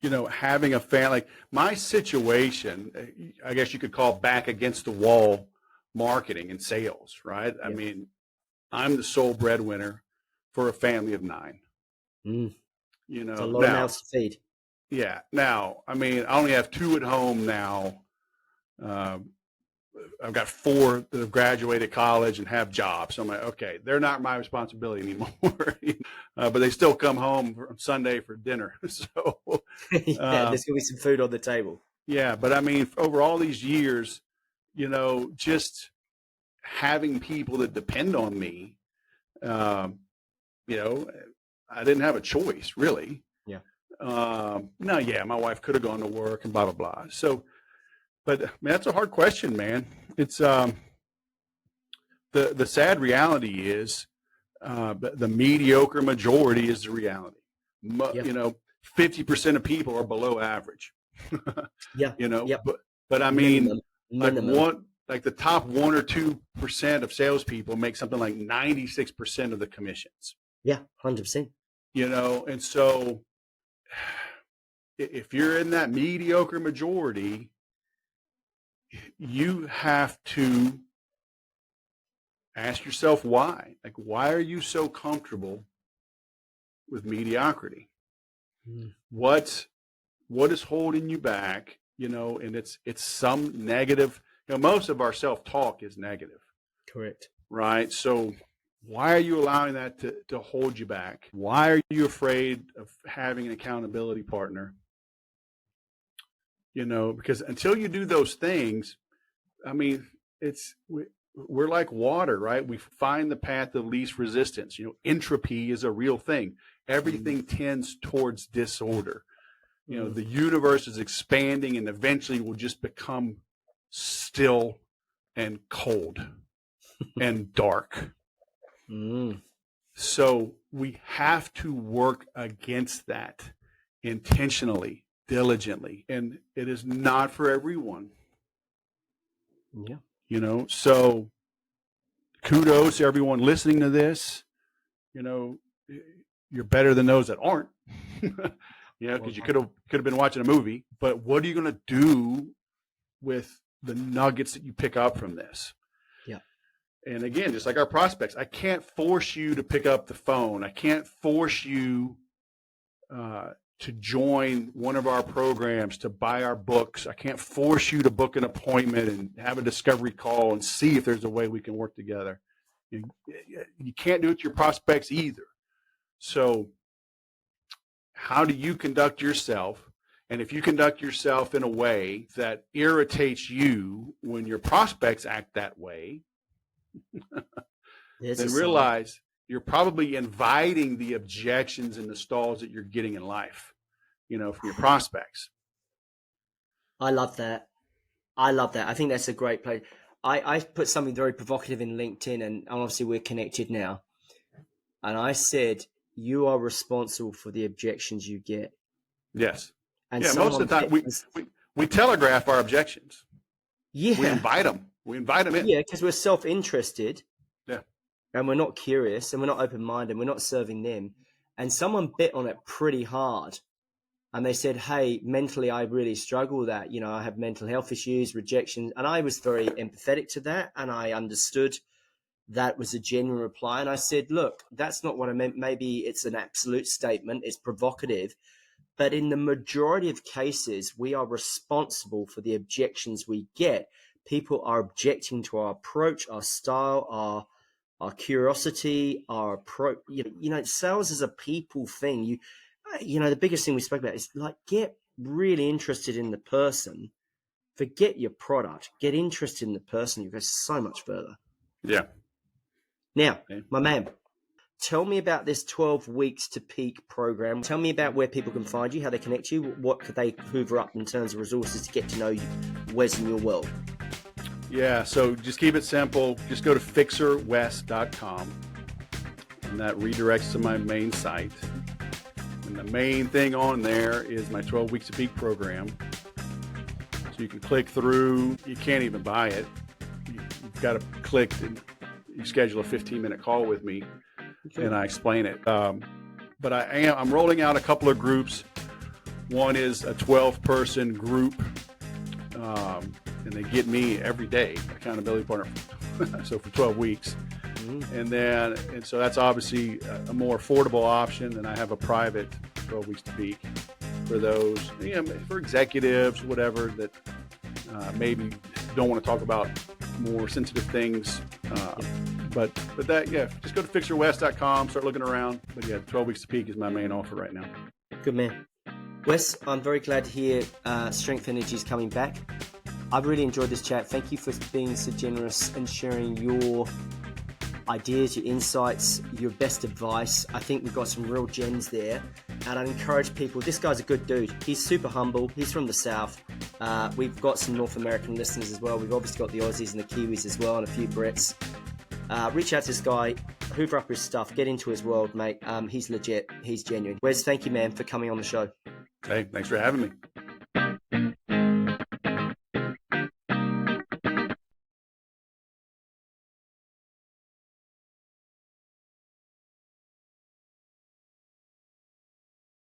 Having a family, like my situation, I guess you could call back against the wall marketing and sales, right? Yeah. I'm the sole breadwinner for a family of 9. It's a lot of mouths to feed. Yeah. Now, I only have 2 at home now. I've got 4 that have graduated college and have jobs. So I'm like, okay, they're not my responsibility anymore. But they still come home on Sunday for dinner. So there's going to be some food on the table. Yeah. But over all these years, just having people that depend on me, I didn't have a choice, really. Yeah. My wife could have gone to work and blah, blah, blah. So, But man, that's a hard question, man. It's the sad reality is the mediocre majority is the reality. Yep. You know, 50% of people are below average. Yeah. You know, Yep. but I mean, Minimum. like the top 1 or 2% of salespeople make something like 96% of the commissions. Yeah, 100%. You know, and so if you're in that mediocre majority, you have to ask yourself why. Like, why are you so comfortable with mediocrity? What is holding you back? You know, and it's some negative. You know, most of our self-talk is negative. Correct. Right? So why are you allowing that to hold you back? Why are you afraid of having an accountability partner? You know, because until you do those things, I mean, we're like water, right? We find the path of least resistance. You know, entropy is a real thing. Everything tends towards disorder. You know, the universe is expanding and eventually will just become still and cold and dark. So we have to work against that intentionally, diligently, and it is not for everyone. Yeah. You know, so kudos to everyone listening to this. You know, you're better than those that aren't. You know, because you could have been watching a movie, but what are you going to do with the nuggets that you pick up from this? Yeah. And again, just like our prospects, I can't force you to pick up the phone. I can't force you to join one of our programs, to buy our books. I can't force you to book an appointment and have a discovery call and see if there's a way we can work together. You can't do it to your prospects either. So how do you conduct yourself? And if you conduct yourself in a way that irritates you when your prospects act that way, then realize you're probably inviting the objections and the stalls that you're getting in life, you know, from your prospects. I love that. I think that's a great place. I put something very provocative in LinkedIn, and obviously we're connected now. And I said, you are responsible for the objections you get. Yes. And yeah, most of the time we telegraph our objections. Yeah. We invite them. We invite them in. Yeah, because we're self-interested. Yeah. And we're not curious, and we're not open-minded. We're not serving them. And someone bit on it pretty hard. And they said, hey, mentally, I really struggle with that. You know, I have mental health issues, rejection. And I was very empathetic to that. And I understood that was a genuine reply. And I said, look, that's not what I meant. Maybe it's an absolute statement. It's provocative. But in the majority of cases, we are responsible for the objections we get. People are objecting to our approach, our style, our curiosity, our approach. You know, sales is a people thing. You know, the biggest thing we spoke about is like, get really interested in the person. Forget your product. Get interested in the person. You go so much further. Yeah. Now, my man, tell me about this 12 weeks to peak program. Tell me about where people can find you, how they connect you. What could they hoover up in terms of resources to get to know you, Wes, in your world? Yeah, so just keep it simple. Just go to fixerwes.com, and that redirects to my main site. And the main thing on there is my 12 weeks to peak program. So you can click through. You can't even buy it. You've got to click and you schedule a 15-minute call with me, and I explain it. But I'm rolling out a couple of groups. One is a 12-person group, and they get me every day, accountability partner. So for 12 weeks. And so that's obviously a more affordable option. And I have a private 12 weeks to peak for those, you know, for executives, whatever, that maybe don't want to talk about more sensitive things. But that, yeah, just go to fixerwes.com, start looking around. But yeah, 12 weeks to peak is my main offer right now. Good man. Wes, I'm very glad to hear Strength Energy is coming back. I've really enjoyed this chat. Thank you for being so generous and sharing your ideas, your insights, your best advice. I think we've got some real gems there. And I'd encourage people, this guy's a good dude. He's super humble. He's from the South. We've got some North American listeners as well. We've obviously got the Aussies and the Kiwis as well, and a few Brits. Reach out to this guy, hoover up his stuff, get into his world, mate. He's legit. He's genuine. Wes, thank you, man, for coming on the show. Hey, thanks for having me.